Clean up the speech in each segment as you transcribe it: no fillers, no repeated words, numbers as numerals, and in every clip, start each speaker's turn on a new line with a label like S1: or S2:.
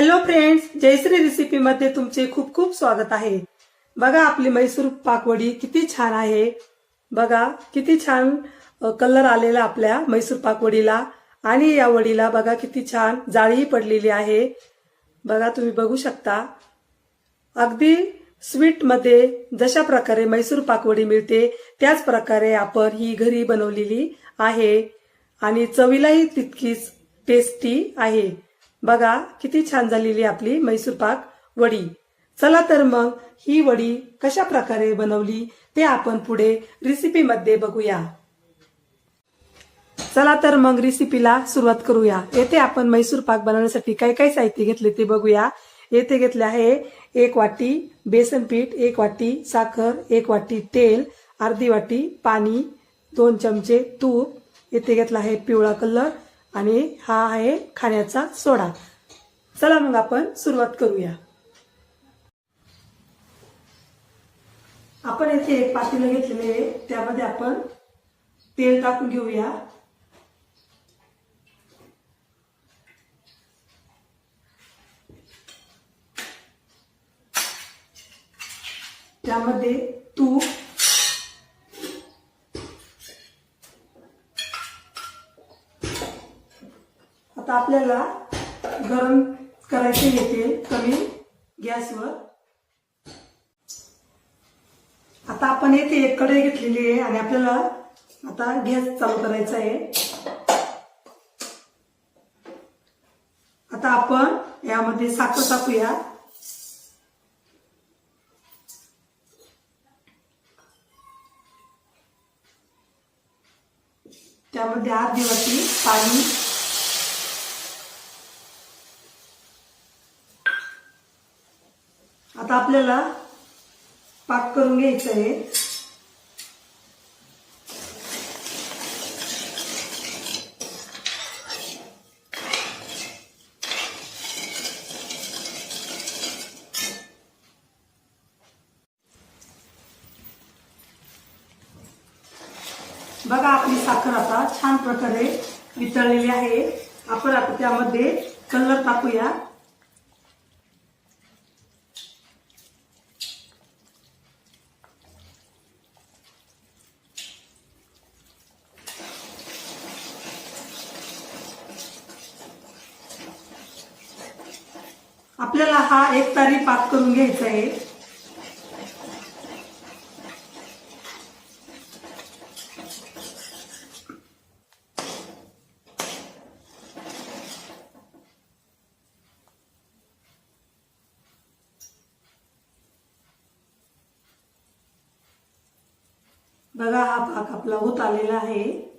S1: Hello friends, Jayashree recipe मध्ये तुमचे खूप खूप स्वागत आहे। बघा आपली मैसूर पाकवडी किती छान आहे। बघा किती छान कलर आलेला आपल्या मैसूर पाकवडीला आणि या वडीला बघा किती छान जाळी पडलेली आहे। बघा तुम्ही बघू शकता। अगदी स्वीट मध्ये जशा प्रकारे मैसूर पाकवडी मिळते त्याच प्रकारे आपण ही घरी बनवलेली आहे आणि चवीलाही तितकीच टेस्टी आहे। बघा किती छान झालेली आपली मैसूर पाक वडी। चला तर मग ही वडी कशा प्रकारे बनवली ते आपण पुढे रेसिपी मध्ये बघूया। चला तर मग रेसिपीला सुरुवात करूया। येथे आपण मैसूर पाक बनवण्यासाठी काय काय साहित्य घेतले ते बघूया। येथे घेतले आहे 1 वाटी बेसन पीठ, 1 वाटी साखर, 1 वाटी तेल, अर्धी वाटी पाणी, 2 चमचे तूप, येथे घेतला आहे पिवळा कलर आणि हा आहे खाण्याचा सोडा। चला मग आपण सुरुवात करूया। आपण येथे एक पातेले घेतलेले आहे, त्यामध्ये आपण तेल टाकून घेऊया। त्यामध्ये तूप, आता आपल्याला गरम करायचे येते कमी गॅसवर। आता आपण येथे एक कढई घेतलेली आहे आणि आपल्याला आता गॅस चालू करायचा आहे। आता आपण यामध्ये साखर टाकूया। त्यामध्ये अर्धी वाटी पाणी, आता आपल्याला पाक करून घ्यायचा आहे। बघा आपली साखर आता छान प्रकारे वितळलेली आहे। आपण आता त्यामध्ये कलर टाकूया। आपल्याला हा एकतारी पाक करून घ्यायचा आहे। बघा हा पाक आपला होत आलेला आहे।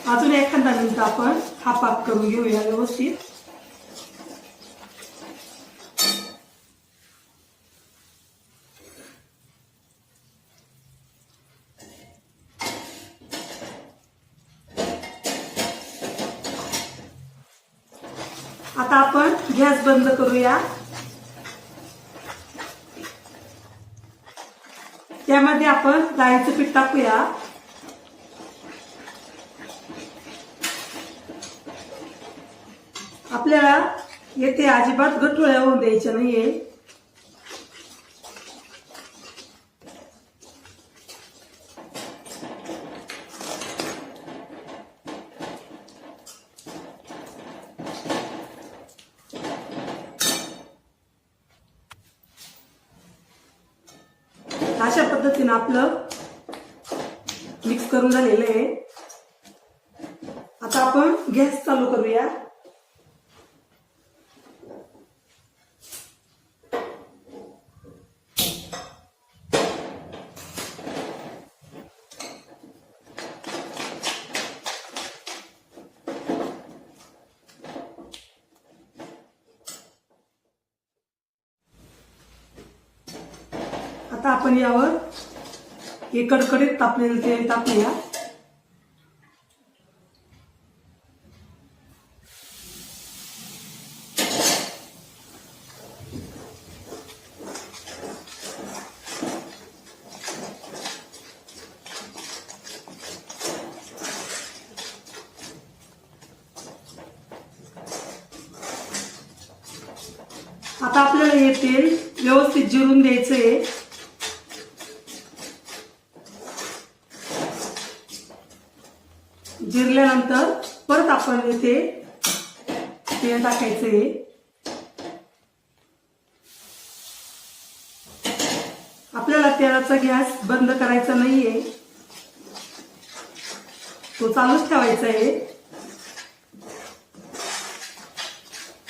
S1: अजून एखादा मिनिट आपण हा पाक करून घेऊया व्यवस्थित। आता आपण गॅस बंद करूया। त्यामध्ये आपण डाळीचं पीठ टाकूया। आपल्याला येथे अजिबात गठुळ्या होऊन द्यायच्या नाहीये। अशा पद्धतीने आपलं मिक्स करून झालेलं आहे। आता आपण गॅस चालू करूया। आता आपण यावर हे कडकडीत तापलेले तेल टाकूया। आता आपल्याला हे तेल व्यवस्थित जिरून द्यायचंय. जिरल्यानंतर परत आपण इथे तेल टाकायचंय. आपल्याला तेलाचा गॅस बंद करायचा नाहीये, तो चालूच ठेवायचा आहे.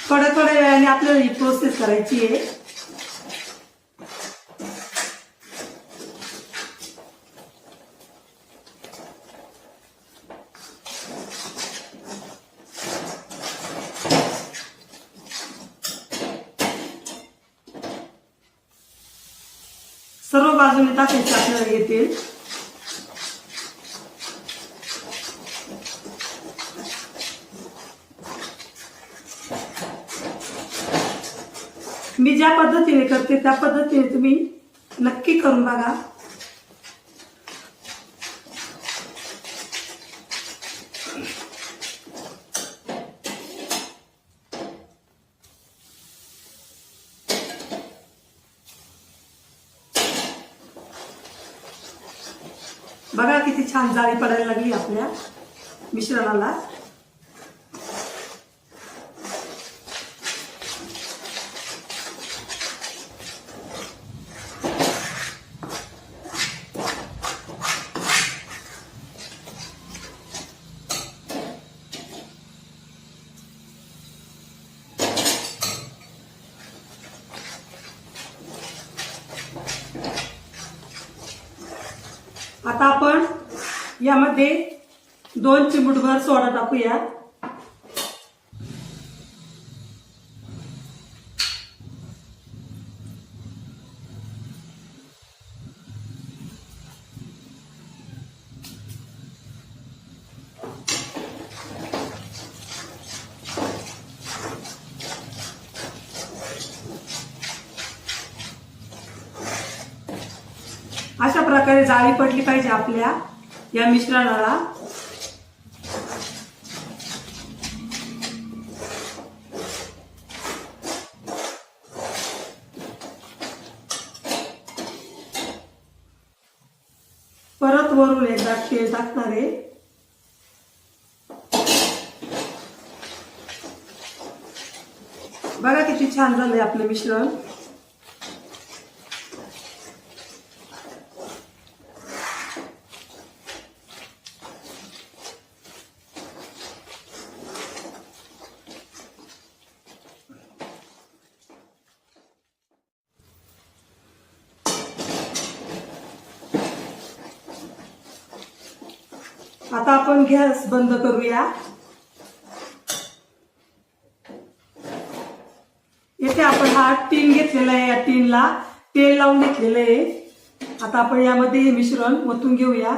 S1: थोड्या थोड्या वेळाने आपल्याला ही प्रोसेस करायची आहे. सर्व बाजूने टाकायचं आपल्याला हे तेल. मी ज्या पद्धतीने करते त्या पद्धतीने तुम्ही नक्की करून बघा. बघा किती छान जाळी पडायला लागली आपल्या मिश्रणाला. आता आपण यामध्ये 2 चिमूटभर सोडा टाकूया. अशा प्रकारे जाळी पडली पाहिजे आपल्या या मिश्रणाला. परत वरून एकदा तेल टाकणार आहे. बघा किती छान झालंय आपलं मिश्रण. आता आपण गॅस बंद करूया. येथे आपण हा टीन घेतलेला आहे. या टीनला तेल लावून घेतलेलं आहे. आता आपण यामध्ये हे मिश्रण ओतून घेऊया.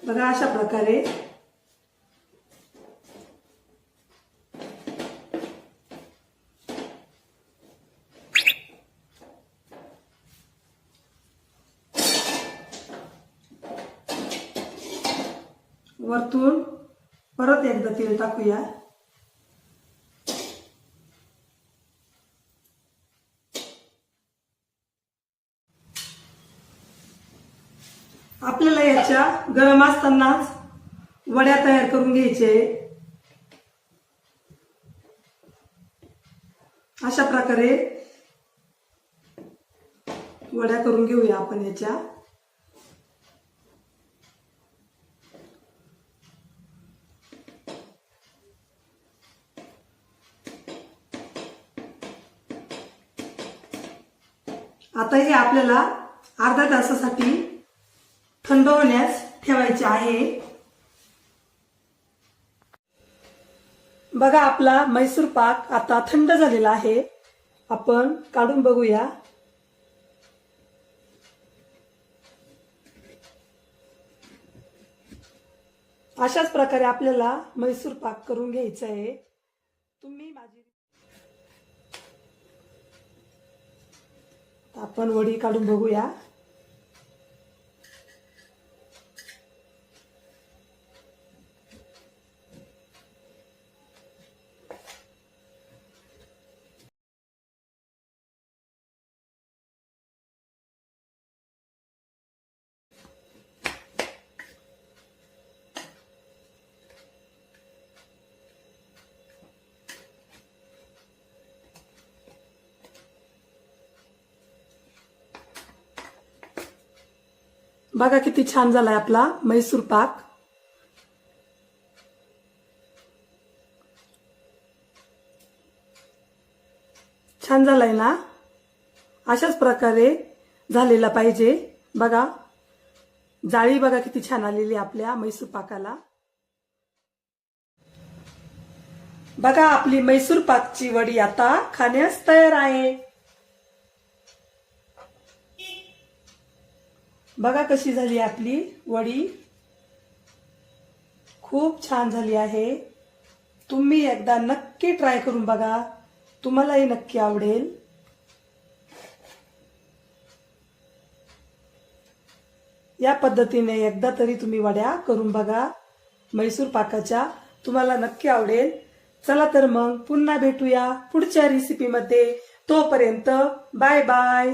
S1: बघा अशा प्रकारे वरतून परत एकदा तेल टाकूया. आपल्याला याच्या गरम असतानाच वड्या तयार करून घ्यायचे. अशा प्रकारे वड्या करून घेऊया आपण याच्या. आता हे आपल्याला अर्धा तासासाठी थंड होण्यास ठेवायचे आहे. बघा आपला मैसूर पाक आता थंड झालेला आहे. आपण काढून बघूया. अशाच प्रकारे आपल्याला मैसूर पाक करून घ्यायचा आहे. तुम्ही माझी आपण वडी काढून बघूया. बघा किती छान झालाय आपला मैसूर पाक. छान झालाय ना. अशाच प्रकारे झालेला पाहिजे. बघा जाळी बघा किती छान आलेली आपल्या मैसूर पाकाला. बघा आपली मैसूर पाकची वडी आता खाण्यास तयार आहे. बघा कशी झाली आपली वडी. खूप छान झाली आहे. तुम्ही एकदा नक्की ट्राय करून बघा. तुम्हालाही नक्की आवडेल. या पद्धतीने एकदा तरी तुम्ही वड्या करून बघा मैसूर पाकाच्या. तुम्हाला नक्की आवडेल. चला तर मग पुन्हा भेटूया पुढच्या रेसिपीमध्ये. तोपर्यंत बाय बाय.